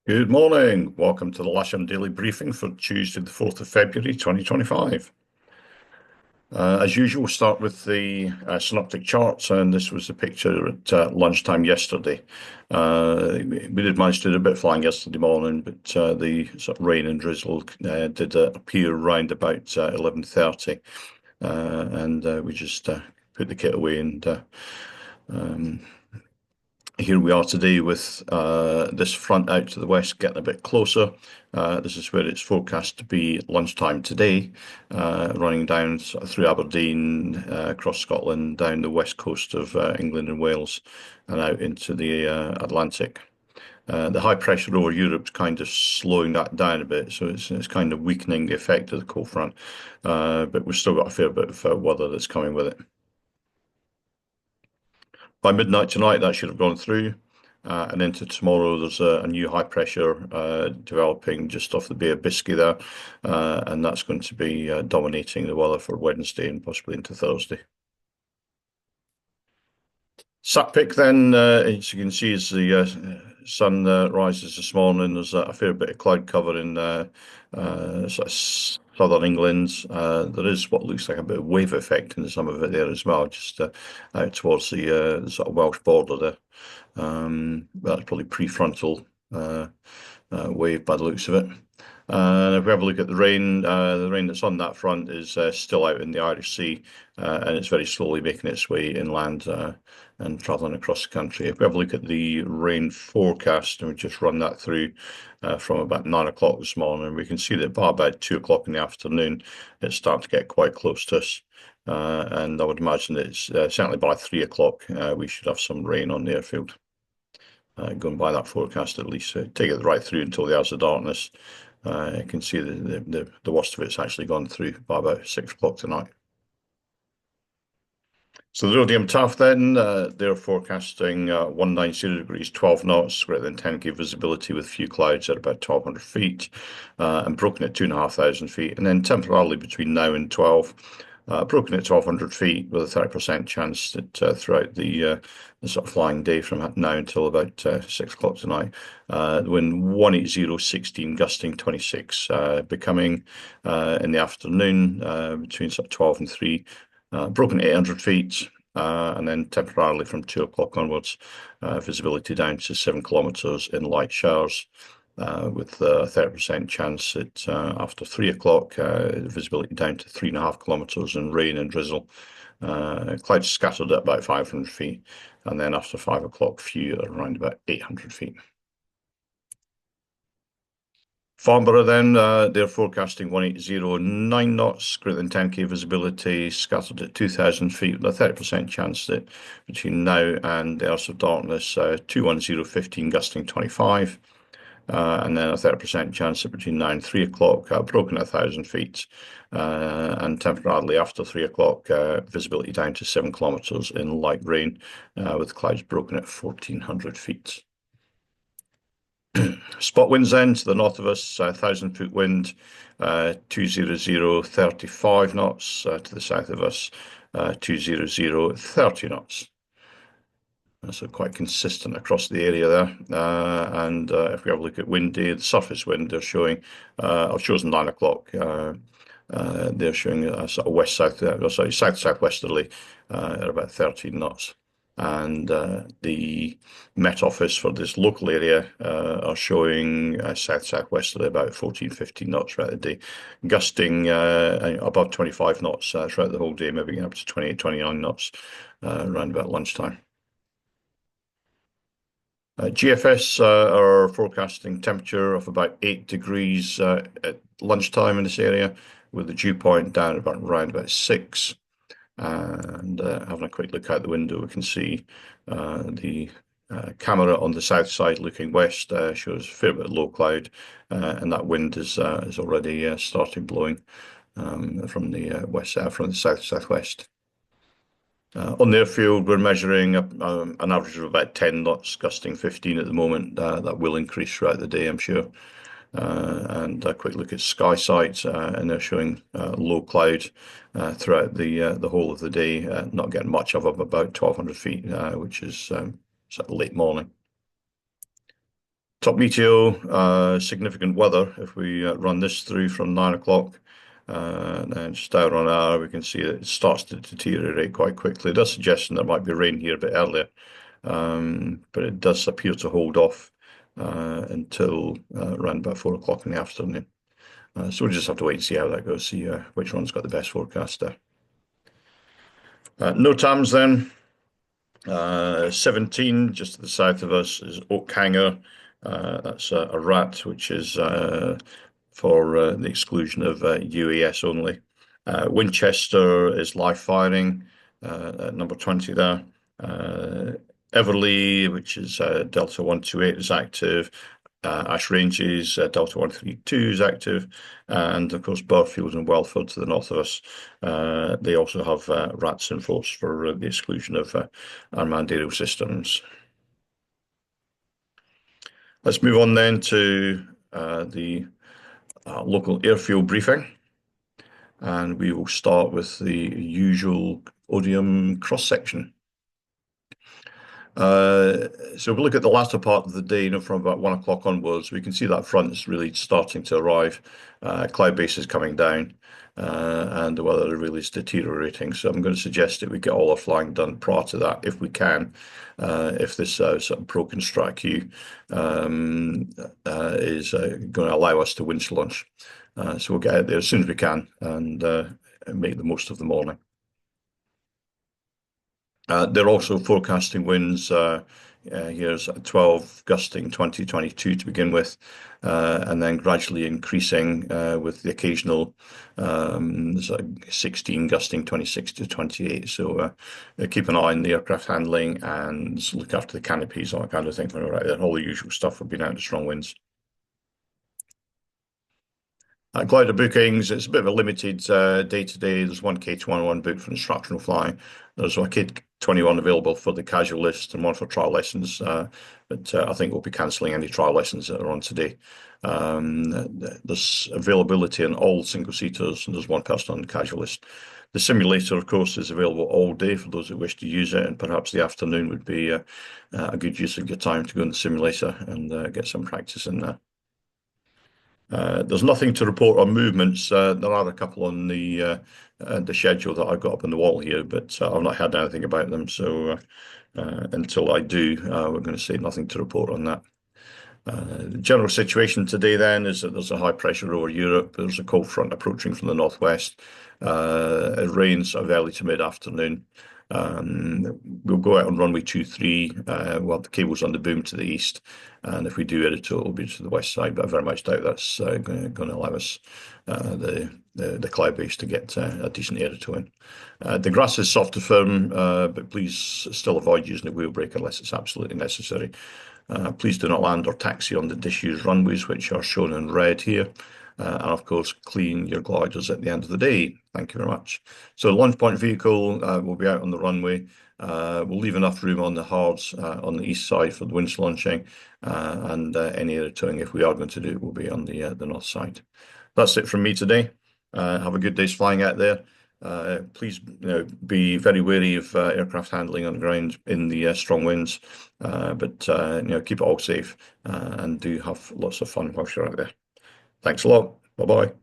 Good morning. Welcome to the Lasham Daily Briefing for Tuesday, the 4th of February, 2025. As usual, we'll start with the synoptic charts, and this was the picture at lunchtime yesterday. We did manage to do a bit of flying yesterday morning, but the sort of rain and drizzle did appear around about 11:30, and we just put the kit away and um, here we are today with this front out to the west getting a bit closer. This is where it's forecast to be lunchtime today, running down sort of through Aberdeen, across Scotland, down the west coast of England and Wales, and out into the Atlantic. The high pressure over Europe's kind of slowing that down a bit, so it's kind of weakening the effect of the cold front, but we've still got a fair bit of weather that's coming with it. By midnight tonight, that should have gone through. And into tomorrow, there's a new high pressure developing just off the Bay of Biscay there, and that's going to be dominating the weather for Wednesday and possibly into Thursday. Satpic then, as you can see, as the sun rises this morning, there's a fair bit of cloud cover in sort of southern England. There is what looks like a bit of wave effect in some of it there as well, just out towards the sort of Welsh border there. That's probably prefrontal wave by the looks of it. If we have a look at the rain that's on that front is still out in the Irish Sea, and it's very slowly making its way inland and travelling across the country. If we have a look at the rain forecast, and we just run that through from about 9 o'clock this morning, we can see that by about 2 o'clock in the afternoon, it's starting to get quite close to us. And I would imagine that it's certainly by 3 o'clock, we should have some rain on the airfield. Going by that forecast, at least take it right through until the hours of darkness. You can see the worst of it's actually gone through by about 6 o'clock tonight. So the Rhodium Taff then, they're forecasting 190 degrees, 12 knots, greater than 10K visibility with few clouds at about 1,200 feet, and broken at 2,500 feet, and then temporarily between now and 12, broken at 1,200 feet with a 30% chance that throughout the sort of flying day from now until about 6 o'clock tonight, the wind 180, 16, gusting 26, becoming in the afternoon between sort of 12 and 3. Broken at 800 feet, and then temporarily from 2 o'clock onwards, visibility down to 7 kilometres in light showers, with a 30% chance that after 3 o'clock, visibility down to 3.5 kilometres in rain and drizzle. Clouds scattered at about 500 feet, and then after 5 o'clock, few at around about 800 feet. Farnborough then, they're forecasting 180, 9 knots, greater than 10K visibility, scattered at 2,000 feet, with a 30% chance that between now and the hours of darkness, 210, 15, gusting 25, and then a 30% chance that between now and 3 o'clock, broken at 1,000 feet, and temporarily after 3 o'clock, visibility down to 7 kilometres in light rain, with clouds broken at 1,400 feet. Spot winds then to the north of us, 1,000-foot wind, 200, 35 knots. To the south of us, 200, 30 knots. So quite consistent across the area there. And if we have a look at wind day, the surface wind they're showing, I've chosen 9 o'clock. They're showing a sort of west-south, sorry, south-southwesterly at about 13 knots. And the Met Office for this local area are showing south-southwesterly about 14, 15 knots throughout the day, gusting above 25 knots throughout the whole day, maybe getting up to 28, 29 knots around about lunchtime. GFS are forecasting temperature of about 8 degrees at lunchtime in this area, with the dew point down about around about 6. And having a quick look out the window, we can see the camera on the south side looking west shows a fair bit of low cloud, and that wind is already starting blowing from the west, from the southwest. On the airfield, we're measuring an average of about 10 knots, gusting 15 at the moment. That will increase throughout the day, I'm sure. And a quick look at sky sight, and they're showing low cloud throughout the whole of the day, not getting much of them, about 1,200 feet, which is sort of late morning. Top meteo, significant weather. If we run this through from 9 o'clock, and then just hour on hour, we can see that it starts to deteriorate quite quickly. It does suggest there might be rain here a bit earlier, but it does appear to hold off until around about 4 o'clock in the afternoon. So we'll just have to wait and see how that goes, see which one's got the best forecast there. No TAMS then. 17, just to the south of us, is Oak Hanger. That's a rat, which is for the exclusion of UAS only. Winchester is live firing at number 20 there. Uh, Everly, which is Delta 128, is active. Ash Ranges, Delta 132 is active. And of course, Burfield and Welford to the north of us. They also have rats in force for the exclusion of unmanned aerial systems. Let's move on then to the local airfield briefing. And we will start with the usual Odium cross-section. So if we look at the latter part of the day, from about 1 o'clock onwards, we can see that front is really starting to arrive. Cloud base is coming down, and the weather really is deteriorating. So I'm going to suggest that we get all our flying done prior to that, if we can, if this sort of broken strat queue is going to allow us to winch launch. So we'll get out there as soon as we can and make the most of the morning. They're also forecasting winds. Here's 12 gusting 2022 to begin with, and then gradually increasing with the occasional 16 gusting 26 to 28. So keep an eye on the aircraft handling and look after the canopies, all that kind of thing. Right, all the usual stuff for being out in strong winds. Glider bookings, it's a bit of a limited day today. There's one K21 booked for instructional flying. There's one K21 available for the casual list and one for trial lessons. But I think we'll be cancelling any trial lessons that are on today. There's availability on all single-seaters, and there's one person on the casual list. The simulator, of course, is available all day for those that wish to use it, and perhaps the afternoon would be a good use of your time to go in the simulator and get some practice in there. There's nothing to report on movements. There are a couple on the schedule that I've got up on the wall here, but I've not heard anything about them. So until I do, we're going to say nothing to report on that. The general situation today then is that there's a high pressure over Europe. There's a cold front approaching from the northwest. It rains sort of early to mid-afternoon. We'll go out on runway 23. We'll have the cables on the boom to the east, and if we do edit it, it'll be to the west side. But I very much doubt that's going to allow us the cloud base to get a decent edit in. The grass is soft to firm, but please still avoid using a wheel brake unless it's absolutely necessary. Please do not land or taxi on the disused runways, which are shown in red here. And of course, clean your gliders at the end of the day. Thank you very much. So the launch point vehicle will be out on the runway. We'll leave enough room on the hards on the east side for the winch launching, and any other towing, if we are going to do it, will be on the north side. That's it from me today. Have a good day's flying out there. Please, be very wary of aircraft handling on the ground in the strong winds, but keep it all safe and do have lots of fun whilst you're out there. Thanks a lot. Bye-bye.